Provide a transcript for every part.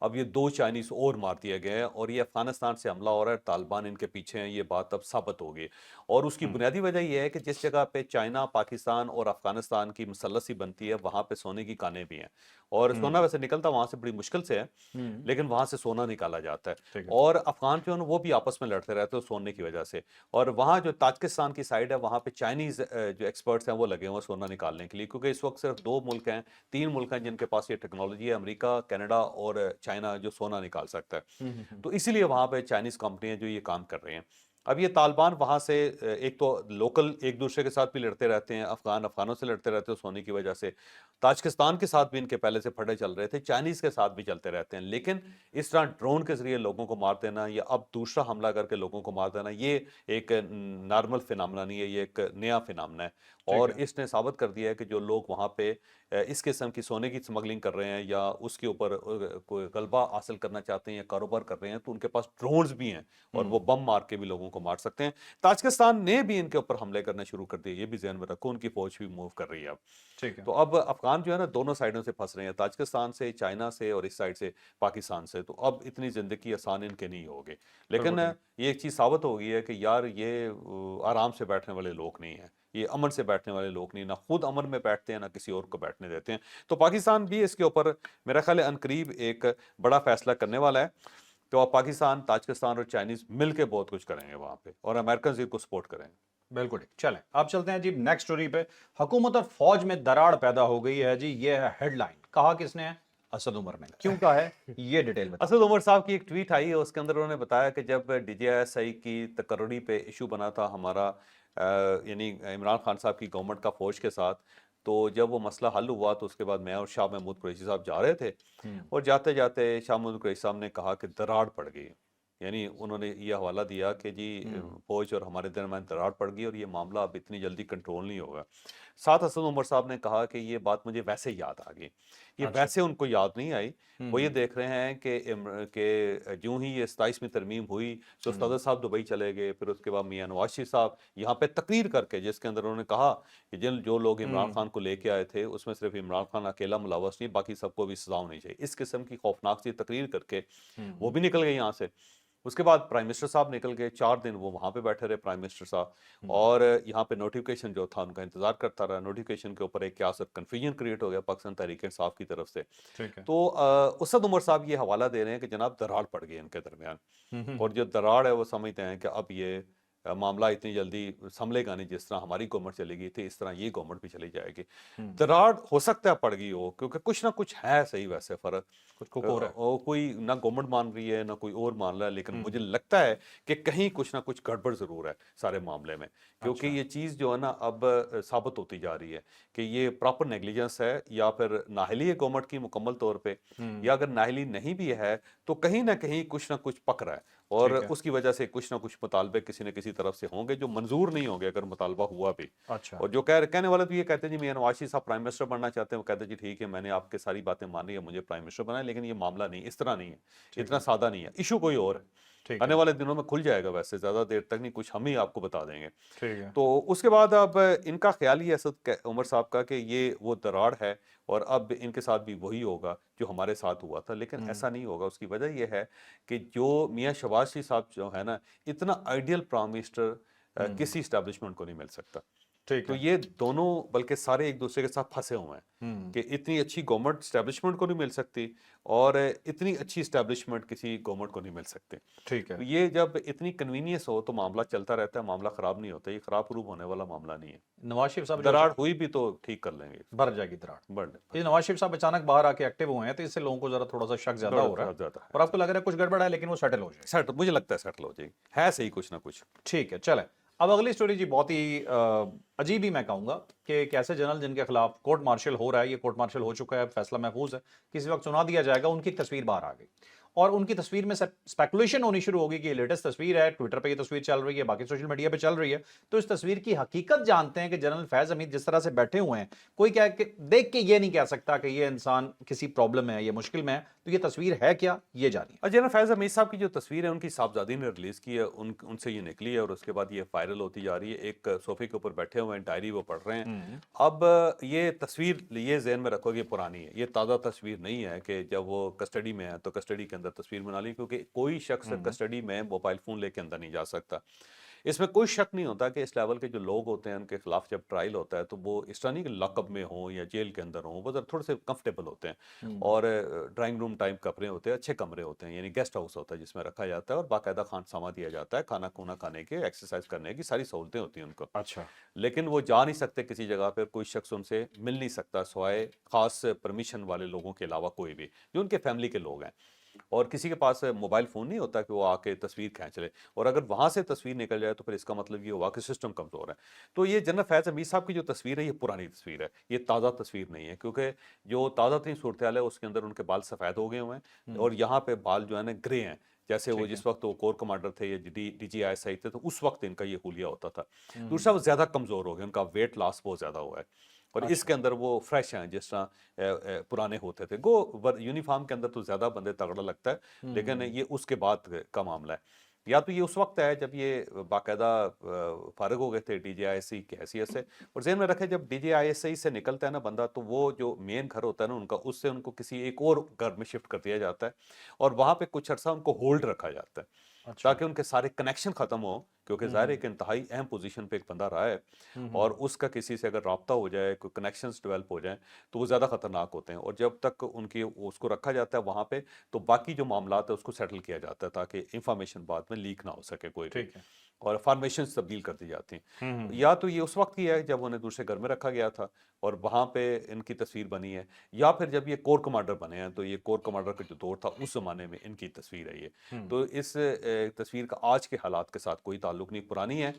اب یہ 2 چائنیز اور مار دیے گئے ہیں اور یہ افغانستان سے حملہ ہو رہا ہے، طالبان ان کے پیچھے ہیں، یہ بات اب ثابت ہوگی۔ اور اس کی بنیادی وجہ یہ ہے کہ جس جگہ پہ چائنا، پاکستان اور افغانستان کی مثلثی بنتی ہے وہاں پہ سونے کی کانیں بھی ہیں، اور سونا ویسے نکلتا وہاں سے بڑی مشکل سے ہے، لیکن وہاں سے سونا نکالا جاتا ہے، ٹھیک ہے اور افغان جو ہیں وہ بھی آپس میں لڑتے رہتے ہیں سونے کی وجہ سے۔ اور وہاں جو تاجکستان کی سائڈ ہے وہاں پہ چائنیز جو ایکسپرٹس ہیں وہ لگے ہوئے ہیں سونا نکالنے کے لیے، کیونکہ اس وقت صرف 2 ملک ہیں، 3 ملک ہیں جن کے پاس یہ ٹیکنالوجی ہے، امریکہ، کینیڈا اور چائنا، جو سونا نکال سکتا ہے۔ تو اسی لیے وہاں پہ چائنیز کمپنی ہیں جو یہ کام کر رہے ہیں۔ اب یہ طالبان وہاں سے ایک تو لوکل ایک دوسرے کے ساتھ بھی لڑتے رہتے ہیں، افغانوں سے لڑتے رہتے ہیں سونے کی وجہ سے، تاجکستان کے ساتھ بھی ان کے پہلے سے پھڑے چل رہے تھے، چائنیز کے ساتھ بھی چلتے رہتے ہیں، لیکن اس طرح ڈرون کے ذریعے لوگوں کو مار دینا یا اب دوسرا حملہ کر کے لوگوں کو مار دینا، یہ ایک نارمل فینامنا نہیں ہے، یہ ایک نیا فینامنا ہے۔ اور ٹھیک ہے اس نے ثابت کر دیا ہے کہ جو لوگ وہاں پہ اس قسم کی سونے کی سمگلنگ کر رہے ہیں یا اس کے اوپر کوئی غلبہ حاصل کرنا چاہتے ہیں یا کاروبار کر رہے ہیں تو ان کے پاس ڈرونز بھی ہیں اور وہ بم مار کے بھی لوگوں کو مار سکتے ہیں۔ تاجکستان نے بھی ان کے اوپر حملے کرنے شروع کر دیے، یہ بھی ذہن میں رکھو، ان کی فوج بھی موو کر رہی ہے اب۔ ٹھیک ہے تو اب افغان جو ہے نا دونوں سائڈوں سے پھنس رہے ہیں، تاجکستان سے، چائنا سے اور اس سائڈ سے پاکستان سے، تو اب اتنی زندگی آسان ان کے نہیں ہوگی، بالکل لیکن ٹھیک یہ ایک چیز ثابت ہو گئی ہے کہ یار یہ آرام سے بیٹھنے والے لوگ نہیں ہیں، یہ امن سے بیٹھنے والے لوگ نہیں، نہ خود امن میں بیٹھتے ہیں نہ کسی اور کو بیٹھنے دیتے ہیں۔ تو پاکستان بھی اس کے اوپر میرا خیال ہے عنقریب ایک بڑا فیصلہ کرنے والا ہے، تو اب پاکستان، تاجکستان اور چائنیز مل کے بہت کچھ کریں گے وہاں پہ، اور امریکنز ان کو سپورٹ کریں گے۔ بالکل ٹھیک چلیں اب چلتے ہیں جی نیکسٹ سٹوری پہ۔ حکومت اور فوج میں دراڑ پیدا ہو گئی ہے جی، یہ ہے ہیڈ لائن۔ کہا کس نے ہے؟ اسد عمر نے۔ کیوں کہا ہے یہ ڈیٹیل بتا۔ اسد عمر صاحب کی ایک ٹویٹ آئی ہے، اس کے اندر انہوں نے بتایا کہ جب D G I S I کی تقرری پہ ایشو بنا تھا ہمارا، یعنی عمران خان صاحب کی گورنمنٹ کا فوج کے ساتھ، تو جب وہ مسئلہ حل ہوا تو اس کے بعد میں اور شاہ محمود قریشی صاحب جا رہے تھے، اور جاتے جاتے شاہ محمود قریشی صاحب نے کہا کہ دراڑ پڑ گئی، یعنی انہوں نے یہ حوالہ دیا کہ جی فوج اور ہمارے درمیان دراڑ پڑ گئی اور یہ معاملہ اب اتنی جلدی کنٹرول نہیں ہوگا۔ ساتھ اسد عمر صاحب نے کہا کہ یہ بات مجھے ویسے یاد آ گئی، یہ ویسے ان کو یاد نہیں آئی، وہ یہ دیکھ رہے ہیں کہ جو ہی یہ 27ویں ترمیم ہوئی تو صدر صاحب دبئی چلے گئے، پھر اس کے بعد میاں نواز شریف صاحب یہاں پہ تقریر کر کے، جس کے اندر انہوں نے کہا کہ جو لوگ عمران خان کو لے کے آئے تھے اس میں صرف عمران خان اکیلا ملوث نہیں، باقی سب کو بھی سزا ہونی چاہیے، اس قسم کی خوفناک سی تقریر کر کے وہ بھی نکل گئے یہاں سے۔ اس کے بعد پرائم منسٹر صاحب نکل گئے، 4 دن وہ وہاں پہ بیٹھے رہے پرائم منسٹر صاحب، اور یہاں پہ نوٹیفیکیشن جو تھا ان کا انتظار کرتا رہا، نوٹیفیکیشن کے اوپر ایک کیا کنفیوژن کریٹ ہو گیا پاکستان تحریک انصاف کی طرف سے۔ ٹھیک ہے تو اسد عمر صاحب یہ حوالہ دے رہے ہیں کہ جناب دراڑ پڑ گئی ان کے درمیان، اور جو دراڑ ہے وہ سمجھتے ہیں کہ اب یہ معاملہ اتنی جلدی سنبھلے گا نہیں، جس طرح ہماری گورنمنٹ چلی گئی تھی اس طرح یہ گورنمنٹ بھی چلی جائے گی۔ دراڑ ہو سکتا ہے پڑ گئی ہو، کیونکہ کچھ نہ کچھ ہے صحیح ویسے فرق، کچھ کو ہے اور کوئی نہ گورنمنٹ مان رہی ہے نہ کوئی اور مان رہا ہے، لیکن مجھے لگتا ہے کہ کہیں کچھ نہ کچھ گڑبڑ ضرور ہے سارے معاملے میں، کیونکہ یہ چیز جو ہے نا اب ثابت ہوتی جا رہی ہے کہ یہ پراپر نیگلیجنس ہے، یا پھر نااہلی ہے گورنمنٹ کی مکمل طور پہ، یا اگر نااہلی نہیں بھی ہے تو کہیں نہ کہیں کچھ نہ کچھ پک رہا ہے، اور اس کی وجہ سے کچھ نہ کچھ مطالبے کسی نہ کسی طرف سے ہوں گے جو منظور نہیں ہوں گے اگر مطالبہ ہوا بھی۔ اچھا اور جو کہنے والے تو یہ کہتے ہیں جی میاں نواز شریف صاحب پرائم منسٹر بننا چاہتے ہیں، وہ کہتے ہیں جی ٹھیک ہے میں نے آپ کے ساری باتیں مانی ہے، مجھے پرائم منسٹر بنا ہے، لیکن یہ معاملہ نہیں، اس طرح نہیں ہے، اتنا سادہ نہیں ہے، ایشو کوئی اور ہے، ٹھیک آنے ہے والے دنوں میں کھل جائے گا، ویسے زیادہ دیر تک نہیں، کچھ ہم ہی آپ کو بتا دیں گے۔ ٹھیک ہے تو اس کے بعد اب ان کا خیال یہ اسد عمر صاحب کا کہ یہ وہ دراڑ ہے اور اب ان کے ساتھ بھی وہی ہوگا جو ہمارے ساتھ ہوا تھا، لیکن ایسا نہیں ہوگا۔ اس کی وجہ یہ ہے کہ جو میاں شہباز شریف صاحب جو ہے نا، اتنا آئیڈیل پرائم منسٹر کسی اسٹیبلشمنٹ کو نہیں مل سکتا، ٹھیک تو ہے یہ دونوں بلکہ سارے ایک دوسرے کے ساتھ پھنسے ہوئے ہیں کہ اتنی اچھی گورنمنٹ اسٹیبلشمنٹ کو نہیں مل سکتی اور اتنی اچھی اسٹیبلشمنٹ کسی گورنمنٹ کو نہیں مل سکتے۔ ٹھیک ہے تو یہ جب اتنی کنوینئنس ہو تو معاملہ چلتا رہتا ہے، معاملہ خراب نہیں ہوتا، یہ خراب خروب ہونے والا معاملہ نہیں ہے، نواز شریف صاحب جو دراڑ ہوئی بھی تو ٹھیک کر لیں گے، بھر جائے گی دراڑ۔ بڑھ یہ نواز شریف صاحب اچانک باہر آ کے ایکٹیو ہوئے ہیں تو اس سے لوگوں کو ذرا تھوڑا سا شک زیادہ ہو رہا ہے، زیادہ اور آپ کو لگ رہا ہے کچھ گڑبڑ ہے لیکن وہ سیٹل ہو جائے گا۔ سیٹ، مجھے لگتا ہے سیٹل ہو جائے گی، ہے صحیح کچھ نہ کچھ۔ ٹھیک ہے چلیں اب اگلی سٹوری جی بہت ہی عجیب ہی میں کہوں گا کہ ایک ایسے جنرل جن کے خلاف کورٹ مارشل ہو رہا ہے، یہ کورٹ مارشل ہو چکا ہے، فیصلہ محفوظ ہے، کسی وقت سنا دیا جائے گا، ان کی تصویر باہر آ گئی اور ان کی تصویر میں سپیکولیشن ہونی شروع ہوگی کہ یہ لیٹسٹ تصویر ہے، ٹویٹر پہ یہ تصویر چل رہی ہے، باقی سوشل میڈیا پہ چل رہی ہے، تو اس تصویر کی حقیقت جانتے ہیں کہ جنرل فیض حمید جس طرح سے بیٹھے ہوئے ہیں، کوئی کیا کہ دیکھ کے یہ نہیں کہہ سکتا کہ یہ انسان کسی پرابلم میں ہے، یہ مشکل میں ہے، تو یہ تصویر ہے کیا، یہ جانیے۔ جنرل فیض حمید صاحب کی جو تصویر ہے ان کی صاحبزادی نے ریلیز کی ہے، ان سے یہ نکلی ہے اور اس کے بعد یہ وائرل ہوتی جا رہی ہے۔ ایک صوفے کے اوپر بیٹھے ہوئے ہیں، ڈائری وہ پڑھ رہے ہیں۔ اب یہ تصویر یہ ذہن میں رکھو کہ یہ پرانی ہے، یہ تازہ تصویر نہیں ہے کہ جب وہ کسٹڈی میں ہے تو کسٹڈی کے اندر تصویر بنا لی، کیونکہ کوئی شخص کسٹڈی میں موبائل فون لے کے اندر نہیں جا سکتا۔ اس میں کوئی شک نہیں ہوتا کہ اس لیول کے جو لوگ ہوتے ہیں ان کے خلاف جب ٹرائل ہوتا ہے تو وہ اس طرح نہیں کہ لاک اپ میں ہوں یا جیل کے اندر ہوں، وہ ذرا تھوڑے سے کمفرٹیبل ہوتے ہیں اور ڈرائنگ روم ٹائپ کمرے ہوتے ہیں، اچھے کمرے ہوتے ہیں، یعنی گیسٹ ہاؤس ہوتا ہے جس میں رکھا جاتا ہے اور باقاعدہ خانسامہ دیا جاتا ہے، کھانا کھونا کھانے کے، ایکسرسائز کرنے کی ساری سہولتیں ہوتی ہیں ان کو۔ اچھا، لیکن وہ جا نہیں سکتے کسی جگہ پہ، کوئی شخص ان سے مل نہیں سکتا سوائے خاص پرمیشن والے لوگوں کے علاوہ کوئی بھی جو ان کے فیملی کے لوگ ہیں، اور کسی کے پاس موبائل فون نہیں ہوتا کہ وہ آ کے تصویر کھینچ لے، اور اگر وہاں سے تصویر نکل جائے تو پھر اس کا مطلب یہ ہوا کہ سسٹم کمزور ہے۔ تو یہ جنرل فیض حمید صاحب کی جو تصویر ہے یہ پرانی تصویر ہے، یہ تازہ تصویر نہیں ہے، کیونکہ جو تازہ ترین صورتحال ہے اس کے اندر ان کے بال سفید ہو گئے ہوئے ہیں اور یہاں پہ بال جو ہے نا گرے ہیں، جیسے وہ جس وقت وہ کور کمانڈر تھے یا D G I S I تھے تو اس وقت ان کا یہ حلیہ ہوتا تھا۔ دوسرا وہ زیادہ کمزور ہو گئے، ان کا ویٹ لاس بہت زیادہ ہوا ہے، اور اس کے اندر وہ فریش ہیں جس طرح پرانے ہوتے تھے۔ گو یونیفارم کے اندر تو زیادہ بندے تگڑا لگتا ہے، لیکن یہ اس کے بعد کا معاملہ ہے۔ یا تو یہ اس وقت ہے جب یہ باقاعدہ فارغ ہو گئے تھے D J I S C کی حیثیت سے، اور ذہن میں رکھے جب D J I S C سے نکلتا ہے نا بندہ تو وہ جو مین گھر ہوتا ہے نا ان کا، اس سے ان کو کسی ایک اور گھر میں شفٹ کر دیا جاتا ہے اور وہاں پہ کچھ عرصہ ان کو ہولڈ رکھا جاتا ہے تاکہ ان کے سارے کنیکشن ختم ہو، کیونکہ ظاہر ایک انتہائی اہم پوزیشن پہ ایک بندہ رہا ہے اور اس کا کسی سے اگر رابطہ ہو جائے، کوئی کنیکشنز ڈیولپ ہو جائیں تو وہ زیادہ خطرناک ہوتے ہیں، اور جب تک ان کی اس کو رکھا جاتا ہے وہاں پہ تو باقی جو معاملات ہے اس کو سیٹل کیا جاتا ہے تاکہ انفارمیشن بعد میں لیک نہ ہو سکے کوئی بھی، ٹھیک ہے۔ اور فارمیشنز تبدیل کر دی جاتی ہیں۔ یا تو یہ اس وقت کی ہے جب انہیں دوسرے گھر میں رکھا گیا تھا اور وہاں پہ ان کی تصویر بنی ہے، یا پھر جب یہ کور کمانڈر بنے ہیں تو یہ کور کمانڈر کا جو دور تھا اس زمانے میں ان کی تصویر ہے یہ۔ تو اس تصویر کا آج کے حالات کے ساتھ کوئی تعلق نہیں، پرانی ہے۔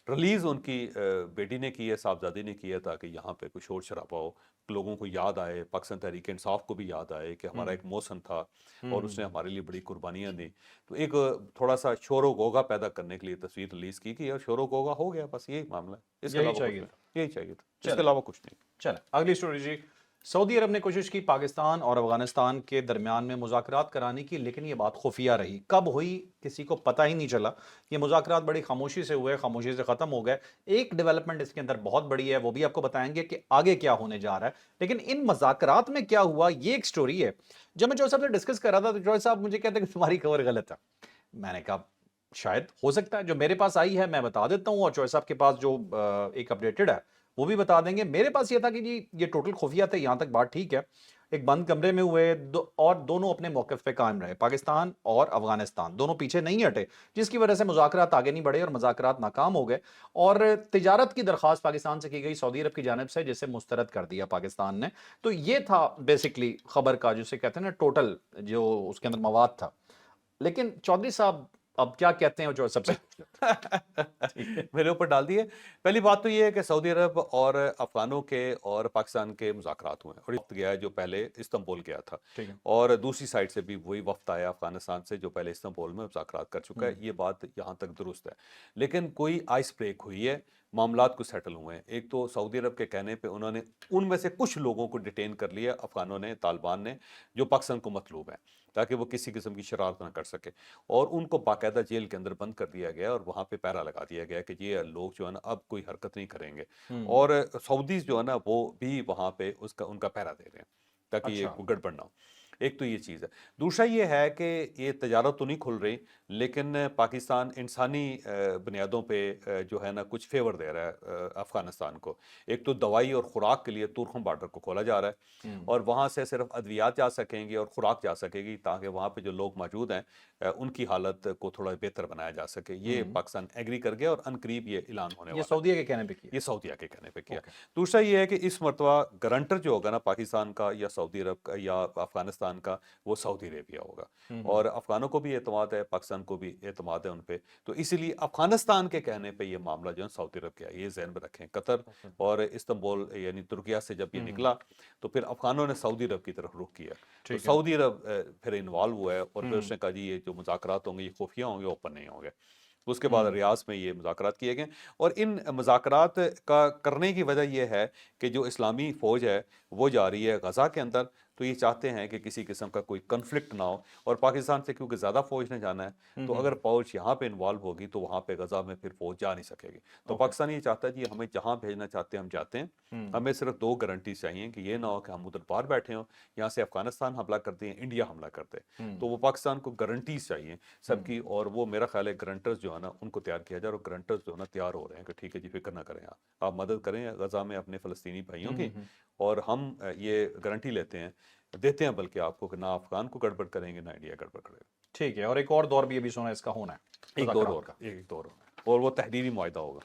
ریلیز ان کی بیٹی نے کی ہے، صاحبزادی نے کی ہے تاکہ یہاں پہ کوئی شور شرابہ ہو، لوگوں کو یاد آئے، پاکستان تحریک انصاف کو بھی یاد آئے کہ ہمارا ایک محسن تھا اور اس نے ہمارے لیے بڑی قربانیاں دیں۔ تو ایک تھوڑا سا شور و غوغا پیدا کرنے کے لیے تصویر ریلیز کی گئی اور شور و غوغا ہو گیا، بس یہی معاملہ ہے، اس کے یہی علاوہ کچھ چاہیے نہیں، تھا۔ یہی چاہیے تھا، اس کے چلیں علاوہ کچھ نہیں۔ چلیں اگلی سٹوری جی۔ سعودی عرب نے کوشش کی پاکستان اور افغانستان کے درمیان میں مذاکرات کرانے کی، لیکن یہ بات خفیہ رہی، کب ہوئی کسی کو پتہ ہی نہیں چلا۔ یہ مذاکرات بڑی خاموشی سے ہوئے، خاموشی سے ختم ہو گئے۔ ایک ڈیولپمنٹ اس کے اندر بہت بڑی ہے، وہ بھی آپ کو بتائیں گے کہ آگے کیا ہونے جا رہا ہے، لیکن ان مذاکرات میں کیا ہوا یہ ایک سٹوری ہے۔ جب میں جوہر صاحب سے ڈسکس کر رہا تھا تو جوہر صاحب مجھے کہتے ہیں کہ تمہاری خبر غلط ہے۔ میں نے کہا شاید ہو سکتا ہے، جو میرے پاس آئی ہے میں بتا دیتا ہوں، اور جوہر صاحب کے پاس جو ایک اپڈیٹڈ ہے وہ بھی بتا دیں گے۔ میرے پاس یہ تھا کہ جی یہ ٹوٹل خفیہ تھے، یہاں تک بات ٹھیک ہے، ایک بند کمرے میں ہوئے اور دونوں اپنے موقف پہ قائم رہے، پاکستان اور افغانستان دونوں پیچھے نہیں ہٹے، جس کی وجہ سے مذاکرات آگے نہیں بڑھے اور مذاکرات ناکام ہو گئے، اور تجارت کی درخواست پاکستان سے کی گئی سعودی عرب کی جانب سے، جسے مسترد کر دیا پاکستان نے۔ تو یہ تھا بیسکلی خبر کا جسے کہتے ہیں نا ٹوٹل جو اس کے اندر مواد تھا۔ لیکن چودھری صاحب اب کیا کہتے ہیں جو سب سے میرے اوپر ڈال دیے۔ پہلی بات تو یہ ہے کہ سعودی عرب اور افغانوں کے اور پاکستان کے مذاکرات ہوئے ہیں، اور وقت گیا ہے جو پہلے استنبول گیا تھا، ٹھیک ہے۔ اور دوسری سائڈ سے بھی وہی وفد آیا افغانستان سے جو پہلے استنبول میں مذاکرات کر چکا ہے، یہ بات یہاں تک درست ہے، لیکن کوئی آئس بریک ہوئی ہے، معاملات کو سیٹل ہوئے ہیں۔ ایک تو سعودی عرب کے کہنے پہ انہوں نے ان میں سے کچھ لوگوں کو ڈیٹین کر لیا افغانوں نے، طالبان نے، جو پاکستان کو مطلوب ہیں تاکہ وہ کسی قسم کی شرارت نہ کر سکے، اور ان کو باقاعدہ جیل کے اندر بند کر دیا گیا اور وہاں پہ پہرا لگا دیا گیا کہ یہ لوگ جو ہے نا اب کوئی حرکت نہیں کریں گے، اور سعودیز جو ہے نا وہ بھی وہاں پہ ان کا پہرا دے رہے ہیں تاکہ یہ اچھا گڑبڑ نہ ہو۔ ایک تو یہ چیز ہے۔ دوسرا یہ ہے کہ یہ تجارت تو نہیں کھل رہی، لیکن پاکستان انسانی بنیادوں پہ جو ہے نا کچھ فیور دے رہا ہے افغانستان کو۔ ایک تو دوائی اور خوراک کے لیے تورخم بارڈر کو کھولا جا رہا ہے، اور وہاں سے صرف ادویات جا سکیں گی اور خوراک جا سکے گی تاکہ وہاں پہ جو لوگ موجود ہیں ان کی حالت کو تھوڑا بہتر بنایا جا سکے۔ یہ پاکستان ایگری کر گیا اور عنقریب یہ اعلان ہونے یہ والا ہے، سعودیہ کے کہنے پہ کیا؟ یہ سعودیہ کے کہنے پہ کیا۔ اوکے۔ دوسرا یہ ہے کہ اس مرتبہ گرانٹر جو ہوگا نا پاکستان کا یا سعودی عرب کا یا افغانستان کا، وہ سعودی عربیہ ہوگا، اور افغانوں کو بھی اعتماد ہے، پاکستان کو بھی اعتماد ہے ان پہ، تو اسی لیے افغانستان کے کہنے پہ یہ معاملہ جو ہے سعودی عرب کیا ہے، یہ ذہن میں رکھیں۔ قطر اور استنبول یعنی ترکیہ سے جب یہ نکلا تو پھر افغانوں نے سعودی عرب کی طرف رخ کیا، تو سعودی عرب پھر انوالو ہوا ہے، اور پھر اس نے کہا جی یہ جو مذاکرات ہوں گے یہ خفیہ ہوں گے، اوپن نہیں ہوں گے۔ اس کے بعد ریاض میں یہ مذاکرات کیے گئے، اور ان مذاکرات کا کرنے کی وجہ یہ ہے کہ جو اسلامی فوج ہے وہ جا رہی ہے غزہ کے اندر، تو یہ چاہتے ہیں کہ کسی قسم کا کوئی کنفلکٹ نہ ہو، اور پاکستان سے کیونکہ زیادہ فوج نے جانا ہے تو اگر فوج یہاں پہ انوالو ہوگی تو وہاں پہ غزہ میں پھر فوج جا نہیں سکے گی. تو اوکے. پاکستان یہ چاہتا ہے جی ہمیں جہاں بھیجنا چاہتے ہیں ہم جاتے ہیں. ہمیں صرف 2 گارنٹیز چاہیے کہ یہ نہ ہو کہ ہم ادھر باہر بیٹھے ہوں، یہاں سے افغانستان حملہ کرتے ہیں، انڈیا حملہ کرتے ہیں. تو وہ پاکستان کو گارنٹیز چاہیے سب کی، اور وہ میرا خیال ہے گارنٹرز جو ہے نا ان کو تیار کیا جائے، اور گارنٹرز جو ہے نا تیار ہو رہے ہیں کہ ٹھیک ہے جی فکر نہ کریں، آپ مدد کریں غزہ میں اپنے فلسطینی بھائیوں کی، اور ہم یہ گارنٹی لیتے ہیں، دیتے ہیں بلکہ آپ کو، کہ نہ افغان کو گڑبڑ کریں گے نہ انڈیا گڑبڑ کرے گا. ٹھیک ہے. اور ایک اور دور بھی ابھی سنا اس کا ہونا ہے ایک دور مذاکرات اور کا. ایک دور اور وہ تحریری معاہدہ ہوگا.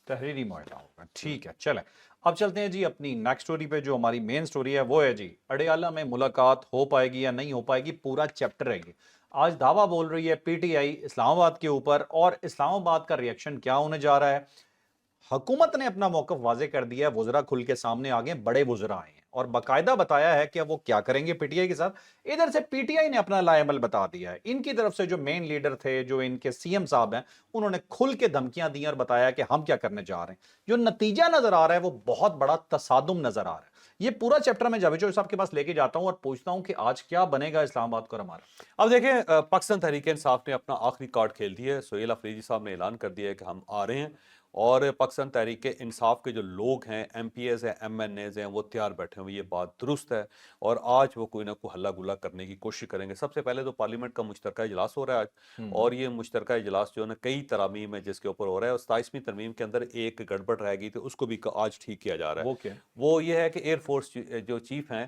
تحریری معاہدہ ہوگا. ٹھیک ہے. چلیں اب چلتے ہیں جی اپنی نیکسٹ سٹوری پہ. جو ہماری مین سٹوری ہے وہ ہے جی اڈیالہ میں ملاقات ہو پائے گی یا نہیں ہو پائے گی، پورا چیپٹر ہے یہ. آج دعویٰ بول رہی ہے پی ٹی آئی اسلام آباد کے اوپر، اور اسلام آباد کا ریئیکشن کیا ہونے جا رہا ہے. حکومت نے اپنا موقف واضح کر دیا ہے، وزراء کھل کے سامنے آگے، بڑے وزراء آئے ہیں اور باقاعدہ بتایا ہے کہ وہ کیا کریں گے پی ٹی آئی کے ساتھ. ادھر سے پی ٹی آئی نے اپنا لائے عمل بتا دیا ہے. ان کی طرف سے جو مین لیڈر تھے، جو ان کے سی ایم صاحب ہیں، انہوں نے کھل کے دھمکیاں دی اور بتایا کہ ہم کیا کرنے جا رہے ہیں. جو نتیجہ نظر آ رہا ہے وہ بہت بڑا تصادم نظر آ رہا ہے. یہ پورا چیپٹر میں جاوید چوہدری صاحب کے پاس لے کے جاتا ہوں اور پوچھتا ہوں کہ آج کیا بنے گا اسلام آباد کو ہمارا. اب دیکھیں پاکستان تحریک انصاف نے اپنا آخری کارڈ کھیل دیا ہے. سہیل افریدی صاحب نے اعلان کر دیا ہے کہ ہم آ رہے ہیں، اور پاکستان تحریک انصاف کے جو لوگ ہیں، ایم پی ایز ہیں، ایم این ایز ہیں، وہ تیار بیٹھے ہوئے. یہ بات درست ہے، اور آج وہ کوئی نہ کوئی ہلا گلا کرنے کی کوشش کریں گے. سب سے پہلے تو پارلیمنٹ کا مشترکہ اجلاس ہو رہا ہے آج، اور یہ مشترکہ اجلاس جو ہے نا کئی ترامیم ہے جس کے اوپر ہو رہا ہے، اور 27ویں ترمیم کے اندر ایک گڑبڑ رہ گئی تو اس کو بھی آج ٹھیک کیا جا رہا وہ ہے. کیا؟ وہ یہ ہے کہ ایئر فورس جو چیف ہیں،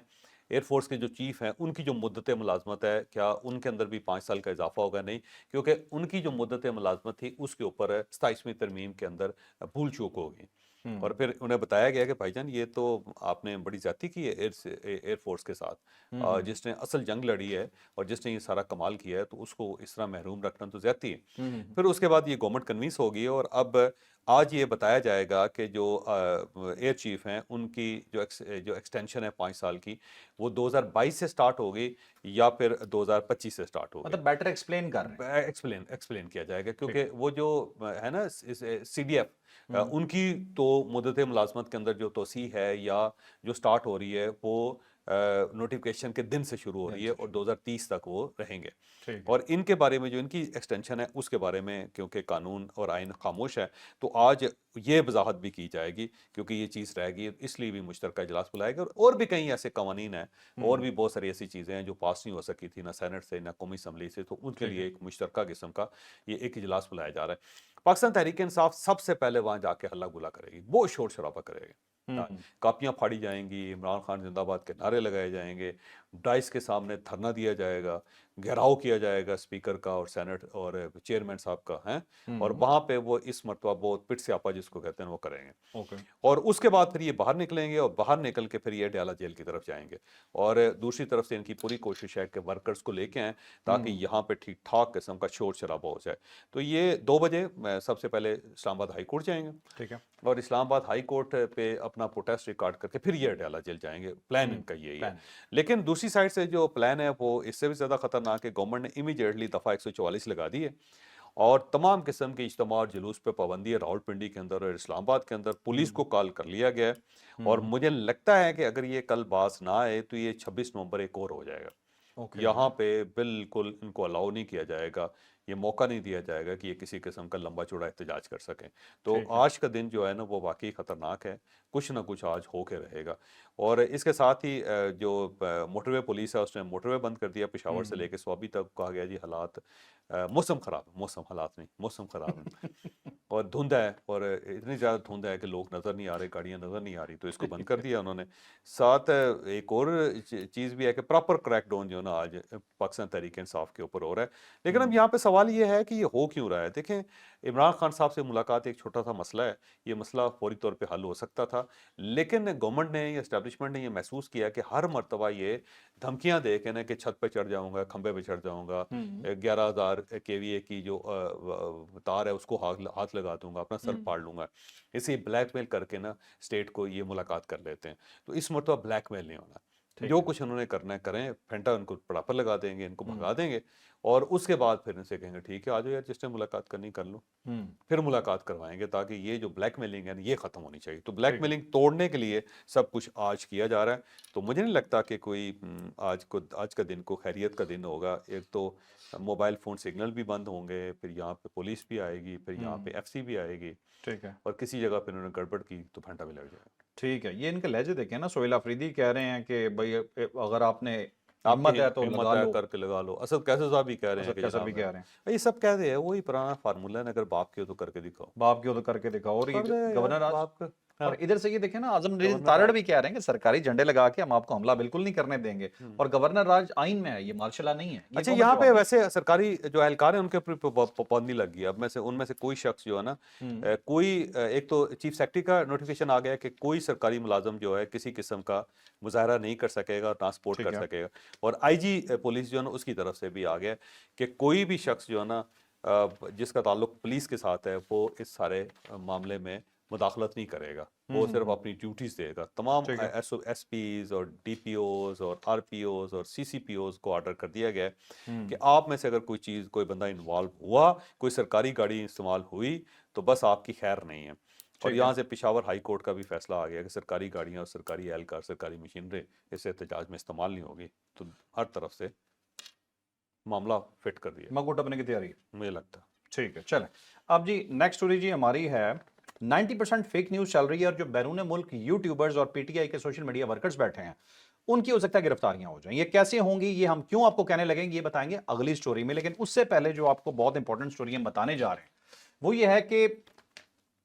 ایئر فورس کے جو چیف ہیں، ان کی جو مدت ملازمت ہے، کیا ان کے اندر بھی 5 سال کا اضافہ ہوگا؟ نہیں، کیونکہ ان کی جو مدت ملازمت تھی اس کے اوپر 27ویں ترمیم کے اندر بھول چوک ہوگی. اور پھر انہیں بتایا گیا کہ بھائی جان یہ تو آپ نے بڑی زیادتی کی ہے ایئر فورس کے ساتھ، جس نے اصل جنگ لڑی ہے اور جس نے یہ سارا کمال کیا ہے، تو اس کو اس طرح محروم رکھنا تو زیادتی ہے. پھر اس کے بعد یہ گورنمنٹ کنوینس ہوگی، اور اب آج یہ بتایا جائے گا کہ جو ایئر چیف ہیں ان کی جو ایکسٹینشن ہے 5 سال کی، وہ 2022 سے سٹارٹ ہوگی یا پھر 2025 سے سٹارٹ ہوگی. مطلب بیٹر ایکسپلین کر رہے ہیں. ایکسپلین کیا جائے گا، کیونکہ وہ جو ہے نا سی ڈی ایف، ان کی تو مدت ملازمت کے اندر جو توسیع ہے یا جو سٹارٹ ہو رہی ہے وہ نوٹیفکیشن کے دن سے شروع ہو رہی ہے، اور 2030 تک وہ رہیں گے. اور ان کے بارے میں جو ان کی ایکسٹینشن ہے اس کے بارے میں کیونکہ قانون اور آئین خاموش ہے، تو آج یہ وضاحت بھی کی جائے گی، کیونکہ یہ چیز رہ گی، اس لیے بھی مشترکہ اجلاس بلائے گا. اور بھی کئی ایسے قوانین ہیں، اور بھی بہت ساری ایسی چیزیں ہیں جو پاس نہیں ہو سکی تھی، نہ سینٹ سے نہ قومی اسمبلی سے، تو ان کے لیے ایک مشترکہ قسم کا یہ ایک اجلاس بلایا جا رہا ہے. پاکستان تحریک انصاف سب سے پہلے وہاں جا کے ہلہ گلا کرے گی، بہت شور شرابہ کرے گی. کاپیاں پھاڑی جائیں گی، عمران خان زندہ باد کے نعرے لگائے جائیں گے، ڈائس کے سامنے دھرنا دیا جائے گا، گھیراؤ کیا جائے گا اسپیکر کا اور سینٹ اور چیئرمین صاحب کا ہیں، اور وہاں پہ وہ اس مرتبہ بہت پٹ سیاپا جس کو کہتے ہیں وہ کریں گے. اور اس کے بعد پھر یہ باہر نکلیں گے، اور باہر نکل کے پھر یہ اڈیالہ جیل کی طرف جائیں گے. اور دوسری طرف سے ان کی پوری کوشش ہے کہ ورکرز کو لے کے آئیں تاکہ یہاں پہ ٹھیک ٹھاک قسم کا شور شرابہ ہو جائے. تو یہ 2 بجے سب سے پہلے اسلام آباد ہائی کورٹ جائیں گے، ٹھیک ہے. اور اسلام آباد ہائی کورٹ پہ اپنا پروٹیسٹ ریکارڈ کر کے پھر یہ اڈیالہ جیل جائیں گے. پلان ان کا یہی ہے. لیکن دوسری سائڈ سے جو پلان ہے وہ اس سے بھی زیادہ خطرناک ہے. گورنمنٹ نے امیڈیٹلی دفعہ 144 لگا دی ہے، اور تمام قسم کے اجتماع اور جلوس پہ پابندی ہے. راولپنڈی کے اندر اور اسلام آباد کے اندر پولیس کو کال کر لیا گیا ہے، اور مجھے لگتا ہے کہ اگر یہ کل باز نہ آئے تو یہ 26 نومبر ایک اور ہو جائے گا. یہاں پہ بالکل ان کو الاؤ نہیں کیا جائے گا، یہ موقع نہیں دیا جائے گا کہ یہ کسی قسم کا لمبا چوڑا احتجاج کر سکیں. تو آج کا دن جو ہے نا وہ واقعی خطرناک ہے، کچھ نہ کچھ آج ہو کے رہے گا. اور اس کے ساتھ ہی جو موٹر وے پولیس ہے اس نے موٹر وے بند کر دیا، پشاور سے لے کے سوابی تک. کہا گیا جی حالات موسم خراب ہے، موسم خراب ہے اور دھند ہے، اور اتنی زیادہ دھند ہے کہ لوگ نظر نہیں آ رہے، گاڑیاں نظر نہیں آ رہی، تو اس کو بند کر دیا انہوں نے. ساتھ ایک اور چیز بھی ہے کہ پراپر کریک ڈاؤن جو ہے نا آج پاکستان تحریک انصاف کے اوپر ہو رہا ہے. لیکن اب یہاں پہ سوال یہ ہے کہ یہ ہو کیوں رہا ہے. دیکھیں عمران خان صاحب سے ملاقات ایک چھوٹا سا مسئلہ ہے، یہ مسئلہ فوری طور پہ حل ہو سکتا تھا، لیکن گورنمنٹ نے یا اسٹیبلشمنٹ نے یہ محسوس کیا کہ ہر مرتبہ یہ دھمکیاں دے کے نا کہ چھت پہ چڑھ جاؤں گا، کھمبے پہ چڑھ جاؤں گا، 11,000 KVA کی جو تار ہے اس کو ہاتھ لگا دوں گا، اپنا سر پھاڑ لوں گا، اسے بلیک میل کر کے نا اسٹیٹ کو یہ ملاقات کر لیتے ہیں. تو اس مرتبہ بلیک میل نہیں ہونا، جو کچھ انہوں نے کرنا ہے کریں، پھینٹا ان کو پڑا پر لگا دیں گے، ان کو بھگا دیں گے، اور اس کے بعد پھر ان سے کہیں گے ٹھیک ہے آ جاؤ یار جس نے ملاقات کرنی کر لو، پھر ملاقات کروائیں گے تاکہ یہ جو بلیک میلنگ ہے نا یہ ختم ہونی چاہیے. تو بلیک ٹھیک ہے. میلنگ توڑنے کے لیے سب کچھ آج کیا جا رہا ہے. تو مجھے نہیں لگتا کہ کوئی آج کا دن کو خیریت کا دن ہوگا. ایک تو موبائل فون سگنل بھی بند ہوں گے، پھر یہاں پہ پولیس بھی آئے گی، پھر یہاں پہ ایف سی بھی آئے گی، ٹھیک ہے. اور کسی جگہ پہ انہوں نے گڑبڑ کی تو گھنٹہ بھی لگ جائے گا. ٹھیک ہے. یہ ان کے لہجے دیکھیں نا، سہیل آفریدی کہہ رہے ہیں کہ بھائی اگر آپ نے آپ کی ہمت ہے تو ہمت لگا ہے لو. کر کے لگا لو. اسد کیسر صاحب بھی کہہ رہے ہیں اسد کہ کیسر بھی جناب کہہ رہے ہیں یہ سب کہہ دے ہیں وہی پرانا فارمولا ہے، اگر باپ کی ہو تو کر کے دکھاؤ. باپ کی ہو تو کر کے دکھاؤ. اور کر دے یار گورنر آج، باپ کا. اور ہاں ادھر سے یہ دیکھیں نا، اعظم ندیم گورنر تارڑ راج. بھی کہہ رہے ہیں کہ سرکاری جھنڈے لگا کے ہم آپ کو حملہ بالکل نہیں کرنے دیں گے. اور گورنر راج آئین میں ہے، یہ مارشل لا نہیں ہے. یہ اچھا کون یہاں جواب پہ دے؟ ویسے سرکاری جو اہلکار ہیں ان کے اوپر پابندی لگ گئی ہے. اب ان میں سے کوئی شخص جو ہے نا کوئی ایک تو چیف سیکرٹری کا نوٹیفیکیشن آ گیا ہے کہ کوئی سرکاری ملازم جو ہے کسی قسم کا مظاہرہ نہیں کر سکے گا، ٹرانسپورٹ کر ٹھیک ہے. سکے گا. اور آئی جی پولیس جو ہے نا اس کی طرف سے بھی آ گیا ہے کہ کوئی بھی شخص جو ہے نا جس کا تعلق پولیس کے ساتھ ہے وہ اس سارے معاملے میں مداخلت نہیں کرے گا، وہ صرف اپنی ڈیوٹیز دے گا. تمام ٹھیک ہے. ایس پیز اور ڈی پی اوز اور آر پی اوز اور سی سی پی اوز کو آرڈر کر دیا گیا ہے کہ آپ میں سے اگر کوئی چیز، کوئی بندہ انوالو ہوا، کوئی سرکاری گاڑی استعمال ہوئی تو بس آپ کی خیر نہیں ہے. اور ٹھیک ہے. یہاں سے پشاور ہائی کورٹ کا بھی فیصلہ آ گیا کہ سرکاری گاڑیاں اور سرکاری اہلکار، سرکاری مشینری اس احتجاج میں استعمال نہیں ہوگی. تو ہر طرف سے معاملہ فٹ کر دیا مگو ٹپنے کی تیاری. مجھے لگتا ہے. ٹھیک ہے. چلیں اب جی نیکسٹ سٹوری جی ہماری ہے 90% فیک نیوز چل رہی ہے، اور جو بیرون ملک یوٹیوبرز اور پی ٹی آئی کے سوشل میڈیا ورکرز بیٹھے ہیں ان کی ہو سکتا ہے گرفتاریاں ہو جائیں. یہ کیسے ہوں گی، یہ ہم کیوں آپ کو کہنے لگیں گے، یہ بتائیں گے اگلی سٹوری میں. لیکن اس سے پہلے جو آپ کو بہت امپورٹنٹ سٹوری ہم بتانے جا رہے ہیں وہ یہ ہے کہ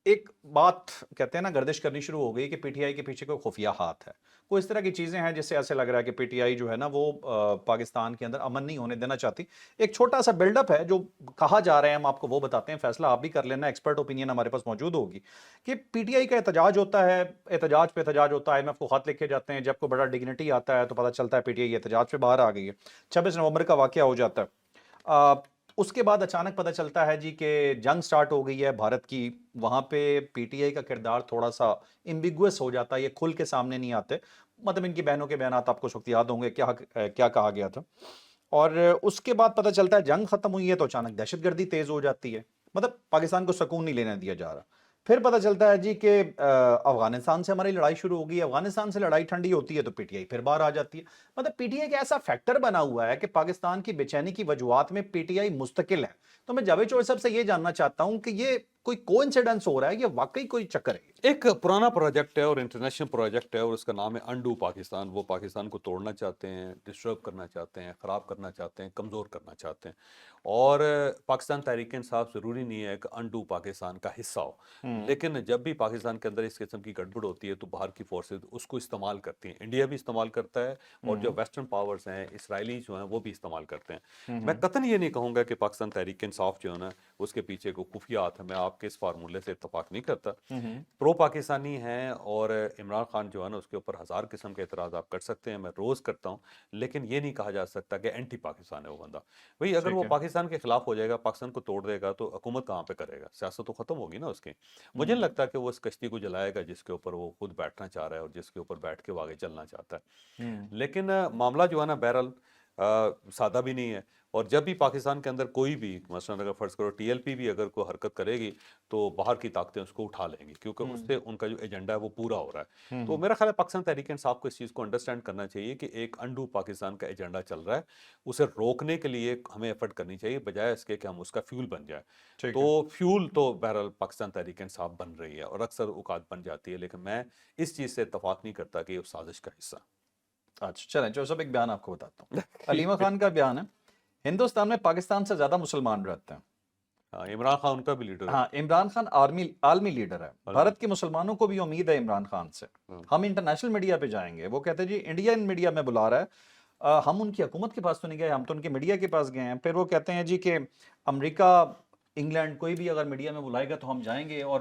ایک بات کہتے ہیں نا گردش کرنی شروع ہو گئی کہ پی ٹی آئی کے پیچھے کوئی خفیہ ہاتھ ہے. کوئی اس طرح کی چیزیں ہیں جس سے ایسے لگ رہا ہے کہ پی ٹی آئی جو ہے نا وہ پاکستان کے اندر امن نہیں ہونے دینا چاہتی. ایک چھوٹا سا بلڈ اپ ہے جو کہا جا رہا ہے، ہم آپ کو وہ بتاتے ہیں، فیصلہ آپ بھی کر لینا، ایکسپرٹ اوپینین ہمارے پاس موجود ہوگی. کہ پی ٹی آئی کا احتجاج ہوتا ہے، احتجاج پہ احتجاج ہوتا ہے، آئی ایم ایف کو خط لکھے جاتے ہیں، جب کوئی بڑا ڈگنیٹی آتا ہے تو پتہ چلتا ہے پی ٹی آئی احتجاج پہ باہر آ گئی ہے. 26 نومبر کا واقعہ ہو جاتا ہے. اس کے بعد اچانک پتہ چلتا ہے جی کہ جنگ سٹارٹ ہو گئی ہے بھارت کی. وہاں پہ پی ٹی آئی کا کردار تھوڑا سا امبیگوس ہو جاتا ہے، یہ کھل کے سامنے نہیں آتے. مطلب ان کی بہنوں کے بیانات آپ کو اس وقت یاد ہوں گے کیا کہا گیا تھا. اور اس کے بعد پتہ چلتا ہے جنگ ختم ہوئی ہے تو اچانک دہشت گردی تیز ہو جاتی ہے. مطلب پاکستان کو سکون نہیں لینے دیا جا رہا. پھر پتہ چلتا ہے جی کہ افغانستان سے ہماری لڑائی شروع ہو گئی ہے، افغانستان سے لڑائی ٹھنڈی ہوتی ہے تو پی ٹی آئی پھر باہر آ جاتی ہے. مطلب پی ٹی آئی کا ایسا فیکٹر بنا ہوا ہے کہ پاکستان کی بے چینی کی وجوہات میں پی ٹی آئی مستقل ہے. تو میں جاوید چوہدری صاحب سے یہ جاننا چاہتا ہوں کہ یہ کوئی کوئنسیڈنس ہو رہا ہے، یہ واقعی کوئی چکر ہے؟ ایک پرانا پروجیکٹ ہے اور انٹرنیشنل پروجیکٹ ہے اور اس کا نام ہے انڈو پاکستان. وہ پاکستان کو توڑنا چاہتے ہیں، ڈسٹرب کرنا چاہتے ہیں، خراب کرنا چاہتے ہیں، کمزور کرنا چاہتے ہیں. اور پاکستان تحریک انصاف ضروری نہیں ہے کہ انڈو پاکستان کا حصہ ہو، لیکن جب بھی پاکستان کے اندر اس قسم کی گڑبڑ ہوتی ہے تو باہر کی فورسز اس کو استعمال کرتی ہیں. انڈیا بھی استعمال کرتا ہے اور جو ویسٹرن پاورز ہیں، اسرائیلی جو ہیں، وہ بھی استعمال کرتے ہیں. میں قطعاً یہ نہیں کہوں گا کہ پاکستان تحریک انصاف جو ہے نا اس کے پیچھے کو خفیہ ہاتھ ہے. میں آپ کے اس فارمولے سے اتفاق نہیں کرتا. پرو پاکستانی ہیں اور عمران خان جو ہے نا اس کے اوپر ہزار قسم کے اعتراض آپ کر سکتے ہیں، میں روز کرتا ہوں، لیکن یہ نہیں کہا جا سکتا کہ اینٹی پاکستان ہے وہ بندہ. بھئی اگر وہ پاکستان کے خلاف ہو جائے گا، پاکستان کو توڑ دے گا تو حکومت کہاں پہ کرے گا؟ سیاست تو ختم ہوگی نا اس کی. مجھے نہیں لگتا کہ وہ اس کشتی کو جلائے گا جس کے اوپر وہ خود بیٹھنا چاہ رہا ہے اور جس کے اوپر بیٹھ کے وہ آگے چلنا چاہتا ہے. لیکن معاملہ جو ہے نا بہرحال سادہ بھی نہیں ہے. اور جب بھی پاکستان کے اندر کوئی بھی مثلاً اگر فرض کرو ٹی ایل پی بھی اگر کوئی حرکت کرے گی تو باہر کی طاقتیں اس کو اٹھا لیں گی کیونکہ اس سے ان کا جو ایجنڈا ہے وہ پورا ہو رہا ہے. تو میرا خیال ہے پاکستان تحریک انصاف کو اس چیز کو انڈرسٹینڈ کرنا چاہیے کہ ایک انڈو پاکستان کا ایجنڈا چل رہا ہے، اسے روکنے کے لیے ہمیں ایفرٹ کرنی چاہیے بجائے اس کے کہ ہم اس کا فیول بن جائے. تو فیول تو بہرحال پاکستان تحریک انصاف بن رہی ہے اور اکثر اوقات بن جاتی ہے، لیکن میں اس چیز سے اتفاق نہیں کرتا کہ یہ سازش کا حصہ. اچھا چلیں جو سب ایک بیان آپ کو بتاتا ہوں. علیمہ خان کا بیان ہے، ہندوستان میں پاکستان سے زیادہ مسلمان رہتے ہیں. عمران خان ان کا بھی لیڈر ہے. ہاں، عمران خان عالمی لیڈر ہے. بھارت کے مسلمانوں کو بھی امید ہے عمران خان سے. ہم انٹرنیشنل میڈیا پہ جائیں گے، وہ کہتے ہیں جی انڈین میڈیا میں بلا رہا ہے، ہم ان کی حکومت کے پاس تو نہیں گئے، ہم تو ان کے میڈیا کے پاس گئے ہیں. پھر وہ کہتے ہیں جی کہ امریکہ، انگلینڈ، کوئی بھی اگر میڈیا میں بلائے گا تو ہم جائیں گے. اور